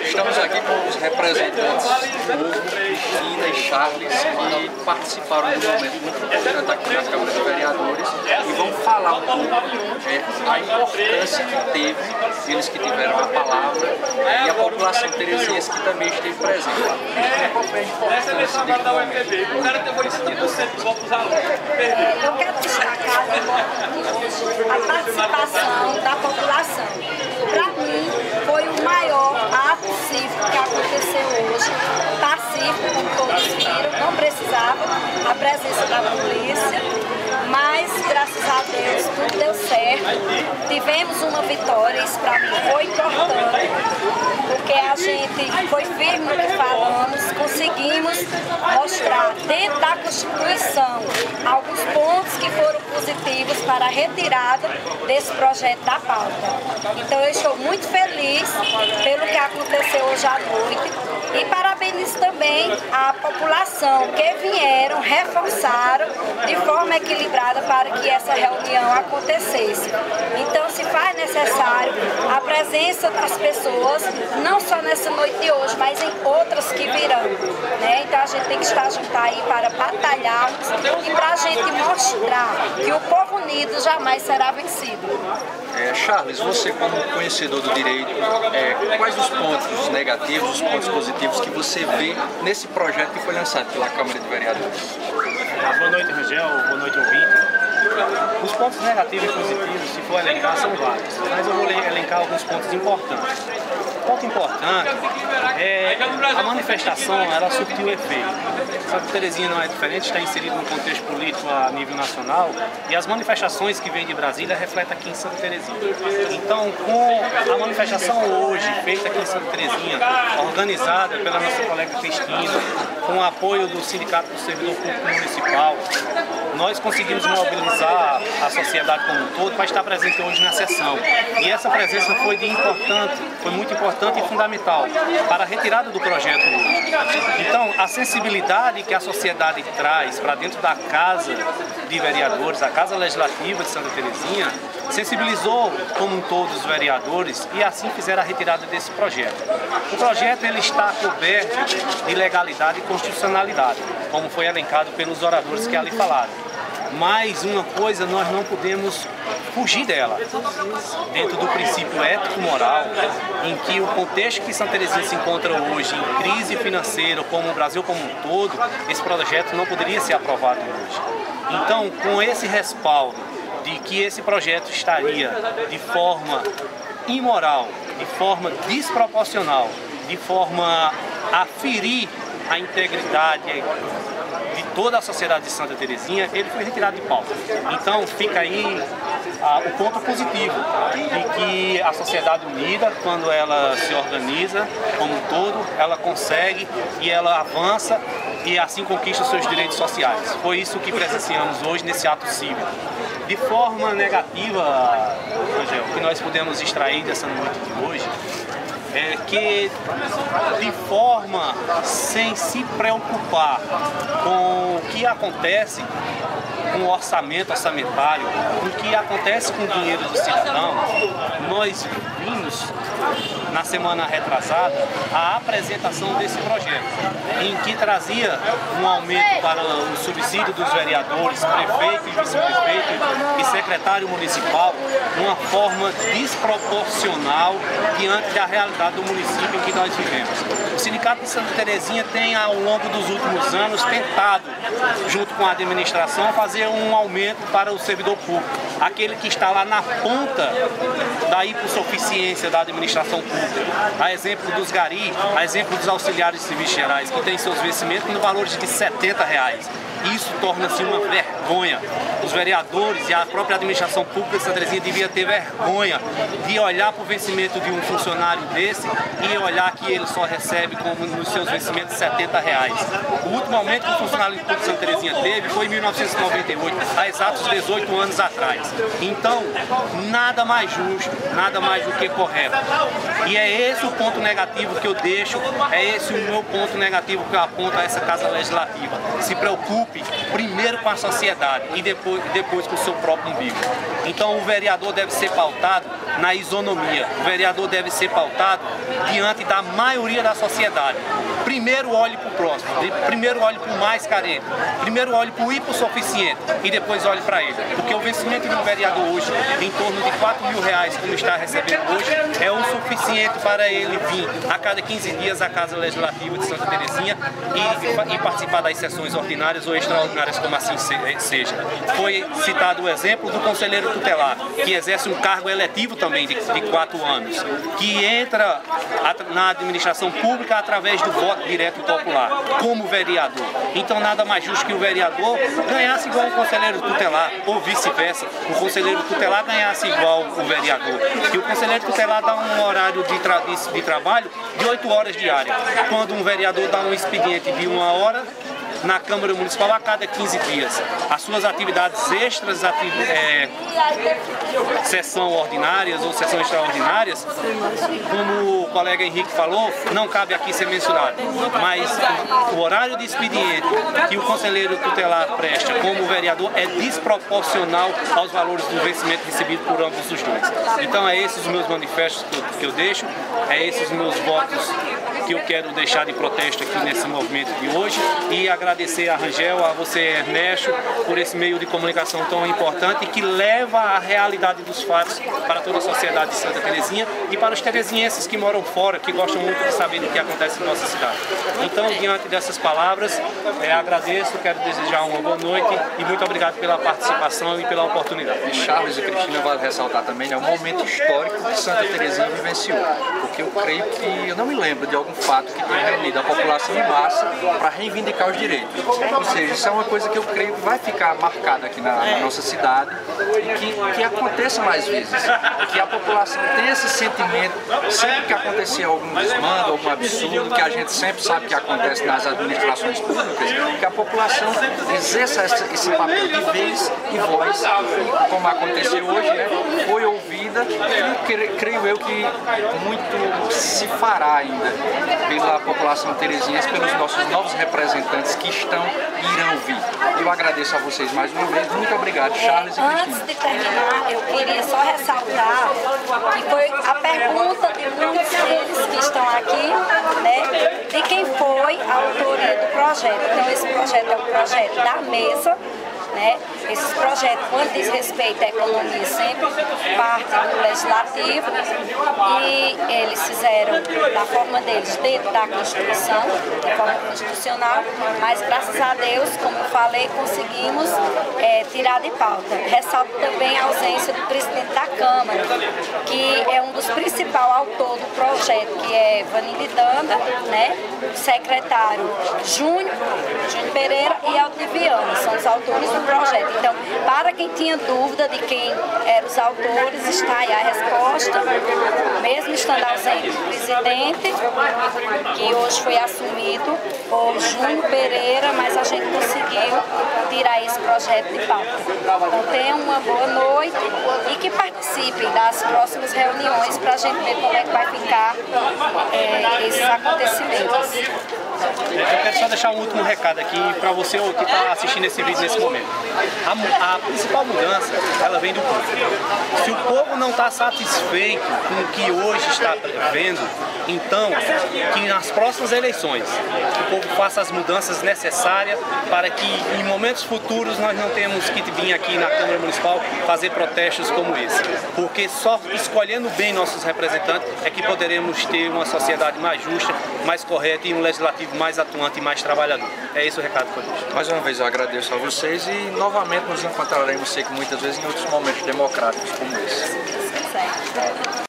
Estamos aqui com os representantes Ina e Charles, que participaram do momento muito importante aqui na Câmara de Vereadores e vão falar um pouco a importância que teve, eles que tiveram a palavra, e a população teresiense que também esteve presente. Qual foi a importância desse momento? Eu quero destacar a participação da população. Para mim, foi o maior ato cívico que aconteceu hoje, pacífico, como todos viram, não precisava a presença da polícia, mas graças a Deus tudo deu certo, tivemos uma vitória, isso para mim foi importante, porque a gente foi firme no que falamos, conseguimos mostrar dentro da Constituição alguns pontos que foram positivos para a retirada desse projeto da pauta. Então eu estou muito feliz pelo que aconteceu hoje à noite e parabenizo também a população que vieram, reforçaram de forma equilibrada para que essa reunião acontecesse. Então se faz necessário a presença das pessoas, não só nessa noite de hoje, mas em outras que virão, né? Então a gente tem que estar junto aí para batalharmos e para a gente mostrar que o povo unido jamais será vencido. Charles, você como conhecedor do direito, quais os pontos negativos, os pontos positivos que você vê nesse projeto que foi lançado pela Câmara de Vereadores? Boa noite, Rangel, boa noite, ouvinte. Os pontos negativos e positivos, se for elencar, são vários, mas eu vou elencar alguns pontos importantes. O ponto importante é a manifestação, ela surtiu efeito. Santa Terezinha não é diferente, está inserido no contexto político a nível nacional e as manifestações que vêm de Brasília refletem aqui em Santa Terezinha. Então, com a manifestação hoje, feita aqui em Santa Terezinha, organizada pela nossa colega Cristina, com o apoio do Sindicato do Servidor Público Municipal, nós conseguimos mobilizar a sociedade como um todo para estar presente hoje na sessão. E essa presença foi muito importante e fundamental para a retirada do projeto hoje. Então, a sensibilidade que a sociedade traz para dentro da Casa de Vereadores, a Casa Legislativa de Santa Terezinha, sensibilizou como um todo os vereadores e assim fizeram a retirada desse projeto. O projeto ele está coberto de legalidade e constitucionalidade, como foi elencado pelos oradores que ali falaram. Mas uma coisa nós não podemos fugir dela, dentro do princípio ético-moral, em que o contexto que Santa Terezinha se encontra hoje, em crise financeira, como o Brasil como um todo, esse projeto não poderia ser aprovado hoje. Então, com esse respaldo de que esse projeto estaria de forma imoral, de forma desproporcional, de forma a ferir a integridade de toda a sociedade de Santa Terezinha, ele foi retirado de pauta. Então fica aí o ponto positivo de que a sociedade unida, quando ela se organiza como um todo, ela consegue e ela avança e assim conquista os seus direitos sociais. Foi isso que presenciamos hoje nesse ato cívico. De forma negativa, Angel, o que nós podemos extrair dessa noite de hoje é que, de forma sem se preocupar com o que acontece com o orçamentário, com o que acontece com o dinheiro do cidadão, nós vimos na semana retrasada a apresentação desse projeto, em que trazia um aumento para o subsídio dos vereadores, prefeito e vice-prefeito e secretário municipal, de uma forma desproporcional diante da realidade do município em que nós vivemos. O Sindicato de Santa Terezinha tem, ao longo dos últimos anos, tentado, junto com a administração, fazer um aumento para o servidor público, aquele que está lá na ponta da hipossuficiência da administração pública. A exemplo dos garis, a exemplo dos auxiliares de serviços gerais, que têm seus vencimentos no valor de R$70. Isso torna-se uma vergonha. Os vereadores e a própria administração pública de Santa Terezinha devia ter vergonha de olhar para o vencimento de um funcionário desse e olhar que ele só recebe como nos seus vencimentos R$70. O último aumento que o funcionário público de Santa Terezinha teve foi em 1998, há exatos 18 anos atrás. Então, nada mais justo, nada mais do que correto. E é esse o ponto negativo que eu deixo, é esse o meu ponto negativo que eu aponto a essa Casa Legislativa. Se preocupe primeiro com a sociedade. sociedade e depois com o seu próprio umbigo. Então o vereador deve ser pautado na isonomia, o vereador deve ser pautado diante da maioria da sociedade. Primeiro olhe para o próximo, primeiro olhe para o mais carente, primeiro olhe para o hipossuficiente e depois olhe para ele. Porque o vencimento de um vereador hoje, em torno de R$4.000, como está recebendo hoje, é o suficiente para ele vir a cada 15 dias à Casa Legislativa de Santa Terezinha e participar das sessões ordinárias ou extraordinárias, como assim seja. Foi citado o exemplo do conselheiro tutelar, que exerce um cargo eletivo também de 4 anos, que entra na administração pública através do voto direto e popular, como vereador. Então nada mais justo que o vereador ganhasse igual o conselheiro tutelar, ou vice-versa, o conselheiro tutelar ganhasse igual o vereador. E o conselheiro tutelar dá um horário de trabalho de 8 horas diárias, quando um vereador dá um expediente de 1 hora na Câmara Municipal a cada 15 dias. As suas atividades extras, sessão ordinárias ou sessão extraordinárias, como o colega Henrique falou, não cabe aqui ser mencionado, mas o horário de expediente que o conselheiro tutelar presta como vereador é desproporcional aos valores do vencimento recebido por ambos os dois. Então é esses os meus manifestos que eu deixo, é esses os meus votos que eu quero deixar de protesto aqui nesse movimento de hoje, e agradecer a Rangel, a você, Ernesto, por esse meio de comunicação tão importante que leva a realidade dos fatos para toda a sociedade de Santa Terezinha e para os terezienses que moram fora, que gostam muito de saber do que acontece em nossa cidade. Então, diante dessas palavras, agradeço, quero desejar uma boa noite e muito obrigado pela participação e pela oportunidade. E Charles e Cristina, vale ressaltar também, é um momento histórico que Santa Terezinha vivenciou, porque eu creio que, eu não me lembro de algum fato que tenha reunido a população em massa para reivindicar os direitos. Ou seja, isso é uma coisa que eu creio que vai ficar marcada aqui na nossa cidade e que aconteça mais vezes. Que a população tenha esse sentimento, sempre que acontecer algum desmando, algum absurdo, que a gente sempre sabe que acontece nas administrações públicas, que a população exerça esse papel de vez e voz, como aconteceu hoje, né? Foi ouvida e creio eu que muito se fará ainda pela população tereziense, pelos nossos novos representantes que estão e irão vir. Eu agradeço a vocês mais uma vez. Muito obrigado, Charles e Cristina. Antes de terminar, eu queria só ressaltar que foi a pergunta de muitos deles que estão aqui, né, de quem foi a autoria do projeto. Então, esse projeto é um projeto da mesa, né? Esses projetos, quando diz respeito à economia, sempre parte do legislativo, e eles fizeram da forma deles, dentro da Constituição, de forma constitucional, mas graças a Deus, como eu falei, conseguimos tirar de pauta. Ressalto também a ausência do presidente da Câmara, que é um dos principais autores do projeto, que é Vanille Danda, né? O secretário Júnior Pereira e Altiviano, são os autores do projeto. Então, para quem tinha dúvida de quem eram os autores, está aí a resposta, mesmo estando ausente o presidente, que hoje foi assumido por Júnior Pereira, mas a gente conseguiu tirar esse projeto de pauta. Então, tenham uma boa noite e que participem das próximas reuniões para a gente ver como é que vai ficar esses acontecimentos. Eu quero só deixar um último recado aqui para você que está assistindo esse vídeo nesse momento. A principal mudança, ela vem do povo. Se o povo não está satisfeito com o que hoje está vendo, então que nas próximas eleições o povo faça as mudanças necessárias para que em momentos futuros nós não tenhamos que vir aqui na Câmara Municipal fazer protestos como esse. Porque só escolhendo bem nossos representantes é que poderemos ter uma sociedade mais justa, mais correta e um legislativo mais atuante e mais trabalhador. É esse o recado que eu deixo. Mais uma vez eu agradeço a vocês e novamente nos encontraremos, sei que muitas vezes, em outros momentos democráticos como esse. Certo.